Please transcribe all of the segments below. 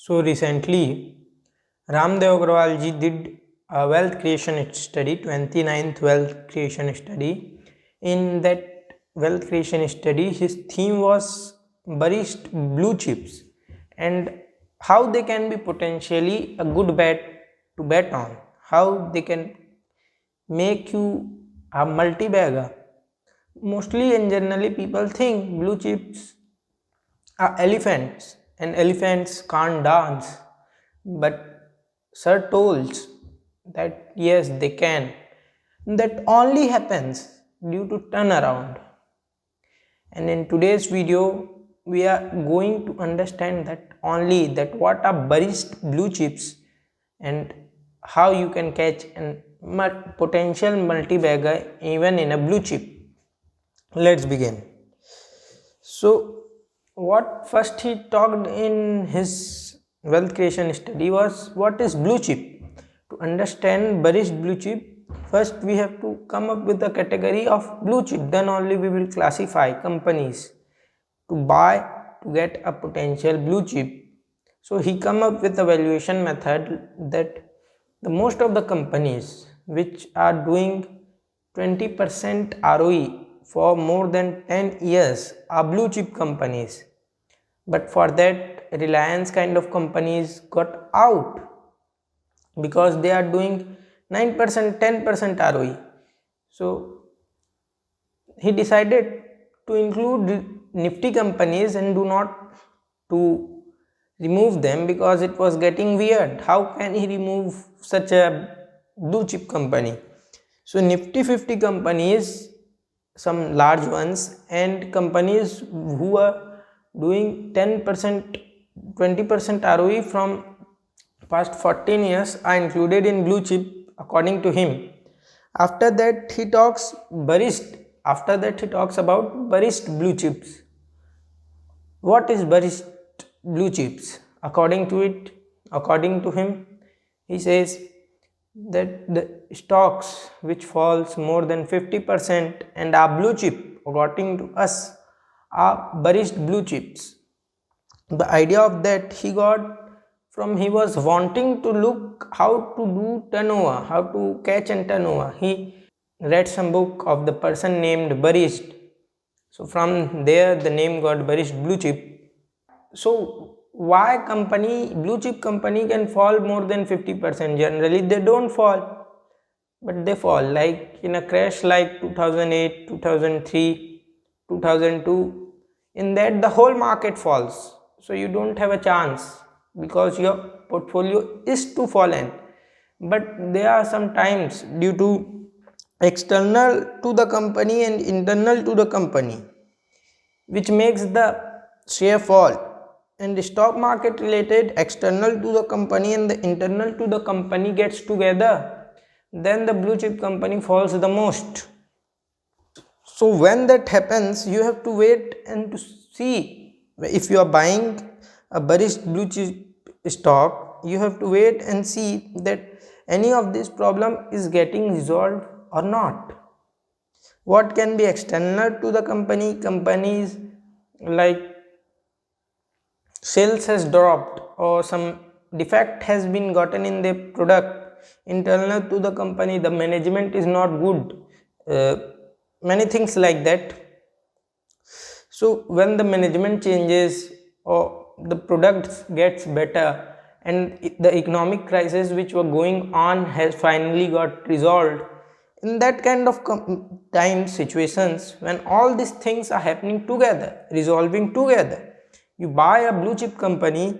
So recently, Raamdeo Agrawal ji did a wealth creation study, 29th wealth creation study. In that wealth creation study, his theme was Bruised blue chips and how they can be potentially a good bet to bet on, how they can make you a multi-bagger. Mostly and generally people think blue chips are elephants and elephants can't dance, but sir told that yes they can. That only happens due to turnaround. And in today's video we are going to understand that only that what are Bruised blue chips and how you can catch a potential multi-bagger even in a blue chip. Let's begin. So what first he talked in his wealth creation study was what is blue chip. To understand Bruised blue chip, first we have to come up with a category of blue chip, then only we will classify companies to buy to get a potential blue chip. So he come up with a valuation method that the most of the companies which are doing 20% ROE for more than 10 years are blue chip companies. But for that, Reliance kind of companies got out because they are doing 9%, 10% ROE. So he decided to include Nifty companies and do not to remove them because it was getting weird. How can he remove such a blue chip company? So Nifty 50 companies, some large ones, and companies who are doing 10%, 20% ROE from past 14 years are included in blue chip according to him. After that he talks about Bruised blue chips. What is Bruised blue chips? According to him, he says that the stocks which falls more than 50% and are blue chip according to us are Bruised blue chips. The idea of that he got from he was wanting to look how to do turnover, how to catch and turnover. He read some book of the person named Bruised. So from there the name got Bruised blue chip. So why blue chip company can fall more than 50%? Generally they don't fall, but they fall like in a crash like 2008, 2003, 2002. In that the whole market falls, so you don't have a chance because your portfolio is too fallen. But there are some times due to external to the company and internal to the company which makes the share fall, and the stock market related external to the company and the internal to the company gets together, then the blue chip company falls the most. So when that happens, you have to wait and to see. If you are buying a Bruised blue chip stock, you have to wait and see that any of this problem is getting resolved or not. What can be external to the companies like sales has dropped or some defect has been gotten in the product. Internal to the company, the management is not good, many things like that. So when the management changes or the product gets better and the economic crisis which were going on has finally got resolved, in that kind of time situations when all these things are happening together, resolving together, you buy a blue chip company,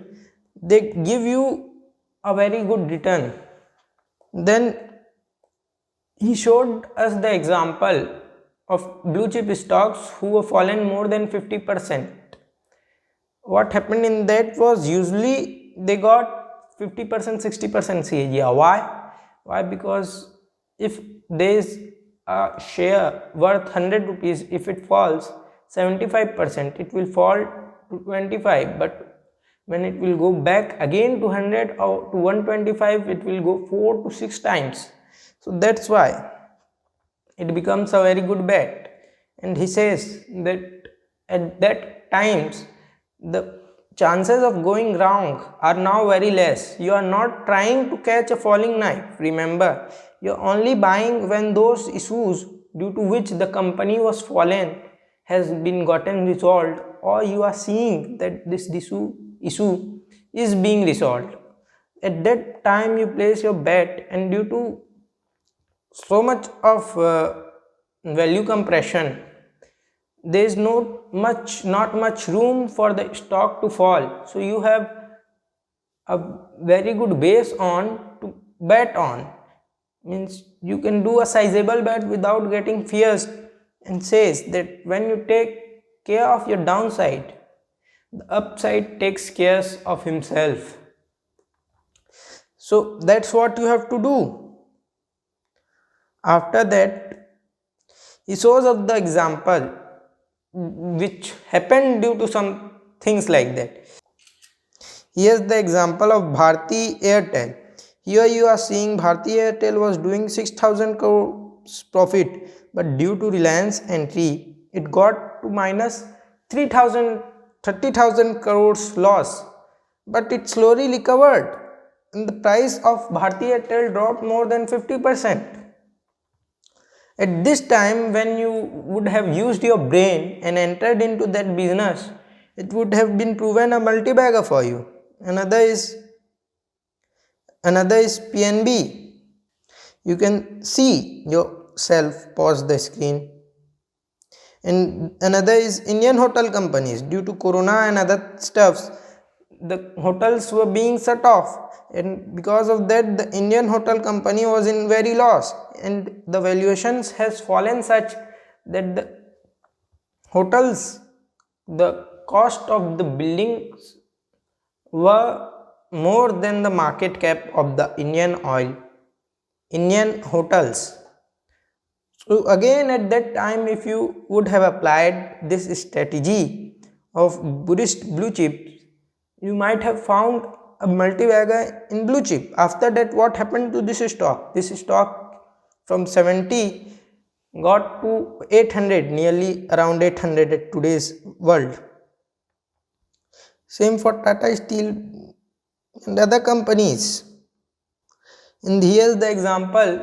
they give you a very good return. Then he showed us the example of blue chip stocks who were fallen more than 50%. What happened in that was usually they got 50%, 60% CAGR. Why? Because if there is a share worth 100 rupees, if it falls 75%, it will fall to 25, but when it will go back again to 100 or to 125, it will go 4 to 6 times. So that's why it becomes a very good bet. And he says that at that times the chances of going wrong are now very less. You are not trying to catch a falling knife. Remember, you are only buying when those issues due to which the company was fallen has been gotten resolved, or you are seeing that this issue is being resolved. At that time you place your bet, and due to so much of value compression, there is not much room for the stock to fall, so you have a very good base on to bet on. Means you can do a sizable bet without getting fierce, and says that when you take care of your downside, the upside takes care of himself. So that's what you have to do. After that, he shows us the example which happened due to some things like that. Here's the example of Bharti Airtel. Here you are seeing Bharti Airtel was doing 6,000 crores profit, but due to Reliance entry, it got to minus 30,000 crores loss. But it slowly recovered, and the price of Bharti Airtel dropped more than 50%. At this time, when you would have used your brain and entered into that business, it would have been proven a multi-bagger for you. Another is PNB. You can see yourself, pause the screen. And another is Indian hotel companies. Due to corona and other stuffs, the hotels were being shut off, and because of that the Indian hotel company was in very loss, and the valuations has fallen such that the hotels, the cost of the buildings were more than the market cap of the Indian hotels. So again, at that time, if you would have applied this strategy of Bruised BlueChips, you might have found a multi-bagger in blue chip. After that, what happened to this stock? This stock from 70 got to 800, nearly around 800 at today's world. Same for Tata Steel and other companies. And here's the example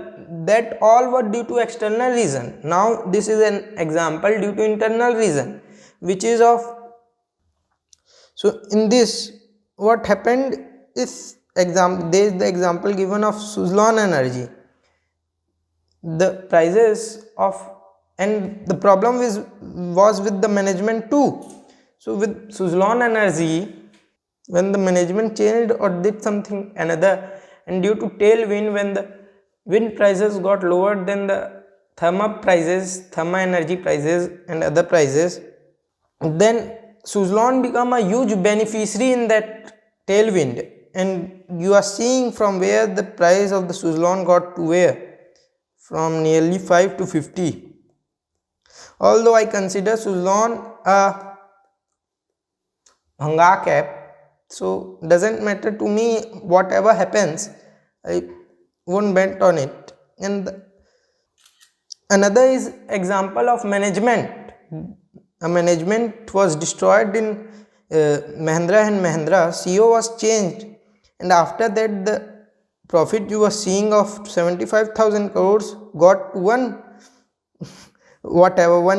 that all were due to external reason. Now this is an example due to internal reason, which is of. So in this, what happened is there is the example given of Suzlon Energy. The prices of, and the problem was with the management too. So with Suzlon Energy, when the management changed or did something another, and due to tailwind, when the wind prices got lower than the therma energy prices and other prices, then Suzlon become a huge beneficiary in that tailwind, and you are seeing from where the price of the Suzlon got to where, from nearly 5 to 50. Although I consider Suzlon a bhanga cap, so doesn't matter to me, whatever happens, I won't bet on it. And another is example of management. A management was destroyed in Mahindra and Mahindra. CEO was changed, and after that the profit you were seeing of 75,000 crores got to 1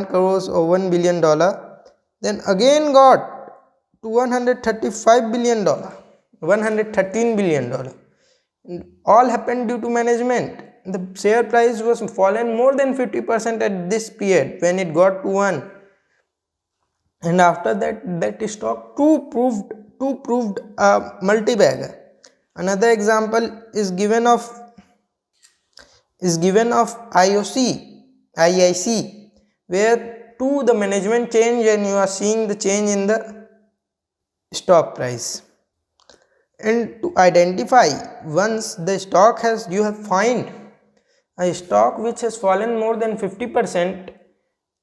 crores or $1 billion, then again got to $135 billion, $113 billion. And all happened due to management. The share price was fallen more than 50% at this period when it got to 1. And after that stock too proved a multi-bagger. Another example is given of IIC, where too the management change, and you are seeing the change in the stock price. And to identify, once the stock you have find a stock which has fallen more than 50%,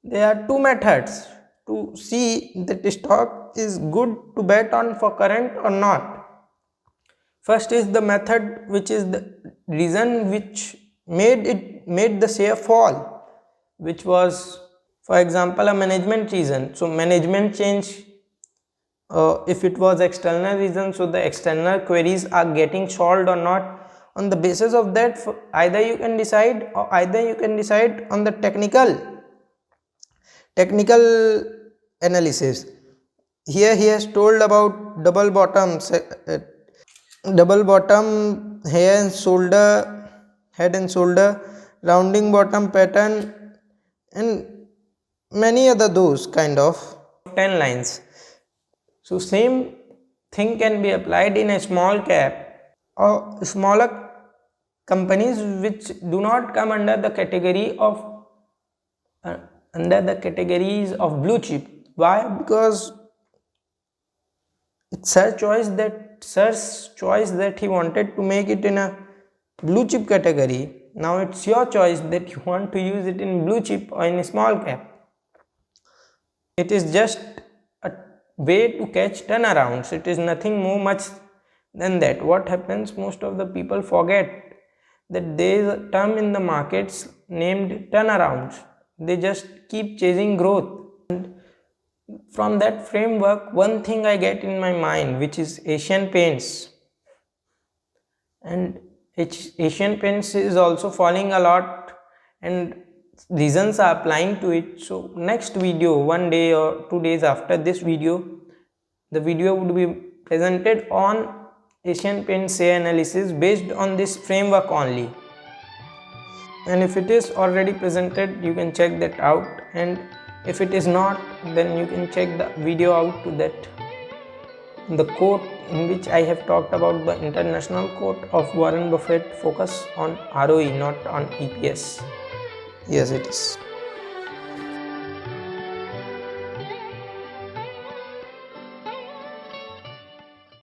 there are two methods to see that the stock is good to bet on for current or not. First is the method which is the reason which made the share fall, which was, for example, a management reason. So management change if it was external reason, so the external queries are getting solved or not. On the basis of that, either you can decide on the technical analysis. Here he has told about double bottom head and shoulder, rounding bottom pattern, and many other those kind of 10 lines. So same thing can be applied in a small cap or smaller companies which do not come under the category of categories of blue chip. Why? Because it's Sir's choice that he wanted to make it in a blue chip category. Now it's your choice that you want to use it in blue chip or in a small cap. It is just a way to catch turnarounds. It is nothing more much than that. What happens, most of the people forget that there is a term in the markets named turnarounds. They just keep chasing growth. And from that framework, one thing I get in my mind, which is Asian Paints. And Asian Paints is also falling a lot and reasons are applying to it. So next video, 1 day or 2 days after this video, the video would be presented on Asian Paints analysis based on this framework only. And if it is already presented, you can check that out, and if it is not, then you can check the video out to that, the quote in which I have talked about the international quote of Warren Buffett, focus on ROE, not on EPS. Yes, it is.